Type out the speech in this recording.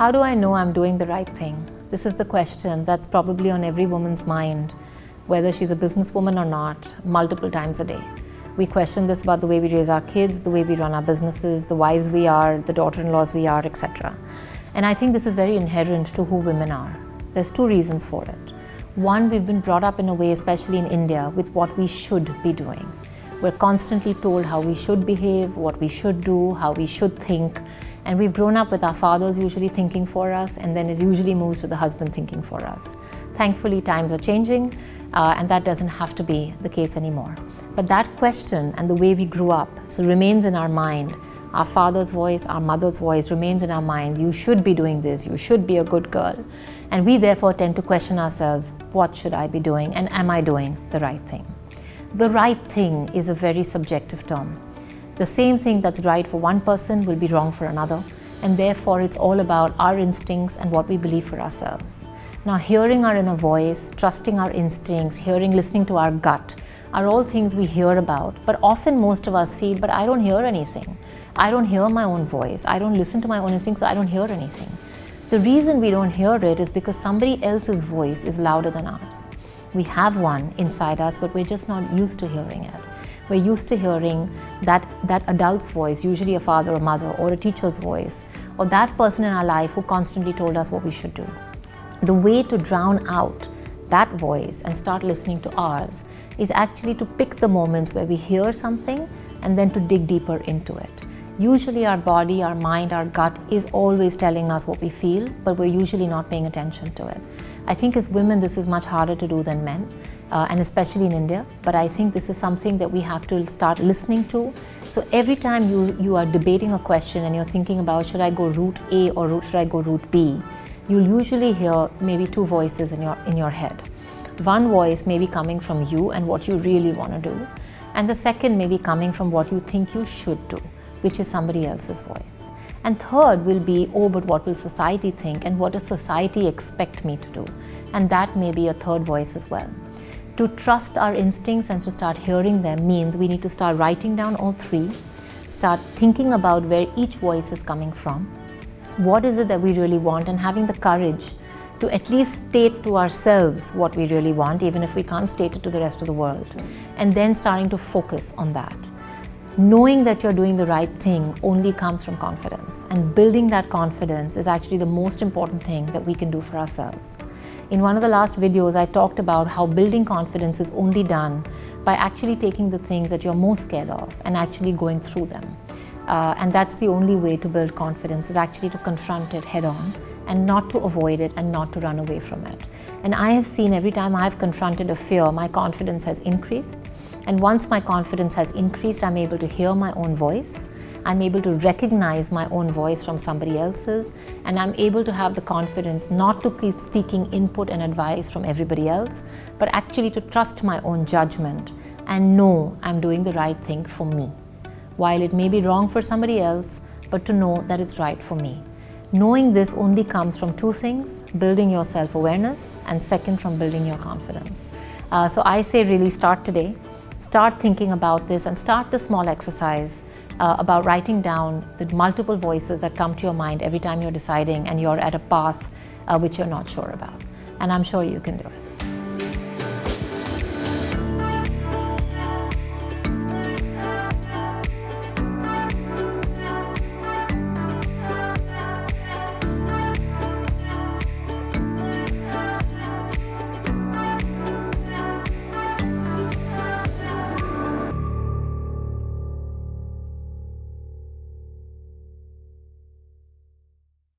How do I know I'm doing the right thing? This is the question that's probably on every woman's mind, whether she's a businesswoman or not, multiple times a day. We question this about the way we raise our kids, the way we run our businesses, the wives we are, the daughter-in-laws we are, etc. And I think this is very inherent to who women are. There's two reasons for it. One, we've been brought up in a way, especially in India, with what we should be doing. We're constantly told how we should behave, what we should do, how we should think. And we've grown up with our fathers usually thinking for us, and then it usually moves to the husband thinking for us. Thankfully, times are changing, and that doesn't have to be the case anymore. But that question and the way we grew up remains in our mind. Our father's voice, our mother's voice remains in our mind. You should be doing this, you should be a good girl. And we therefore tend to question ourselves, what should I be doing, and am I doing the right thing? The right thing is a very subjective term. The same thing that's right for one person will be wrong for another, and therefore it's all about our instincts and what we believe for ourselves. Now, hearing our inner voice, trusting our instincts, listening to our gut are all things we hear about, but often most of us feel, but I don't hear anything. I don't hear my own voice. I don't listen to my own instincts, so I don't hear anything. The reason we don't hear it is because somebody else's voice is louder than ours. We have one inside us, but we're just not used to hearing it. We're used to hearing that adult's voice, usually a father or mother or a teacher's voice, or that person in our life who constantly told us what we should do. The way to drown out that voice and start listening to ours is actually to pick the moments where we hear something and then to dig deeper into it. Usually our body, our mind, our gut is always telling us what we feel, but we're usually not paying attention to it. I think as women this is much harder to do than men, and especially in India, but I think this is something that we have to start listening to. So every time you are debating a question and you're thinking about should I go route A or should I go route B, you'll usually hear maybe two voices in your head. One voice may be coming from you and what you really want to do, and the second may be coming from what you think you should do, which is somebody else's voice. And third will be, oh, but what will society think and what does society expect me to do? And that may be a third voice as well. To trust our instincts and to start hearing them means we need to start writing down all three, start thinking about where each voice is coming from, what is it that we really want, and having the courage to at least state to ourselves what we really want, even if we can't state it to the rest of the world, and then starting to focus on that. Knowing that you're doing the right thing only comes from confidence, and building that confidence is actually the most important thing that we can do for ourselves. In one of the last videos, I talked about how building confidence is only done by actually taking the things that you're most scared of and actually going through them. And that's the only way to build confidence, is actually to confront it head on and not to avoid it and not to run away from it. And I have seen every time I've confronted a fear, my confidence has increased. And once my confidence has increased, I'm able to hear my own voice. I'm able to recognize my own voice from somebody else's, and I'm able to have the confidence not to keep seeking input and advice from everybody else, but actually to trust my own judgment and know I'm doing the right thing for me. While it may be wrong for somebody else, but to know that it's right for me. Knowing this only comes from two things: building your self-awareness, and second, from building your confidence. So I say really start today. Start thinking about this and start the small exercise about writing down the multiple voices that come to your mind every time you're deciding and you're at a path which you're not sure about. And I'm sure you can do it.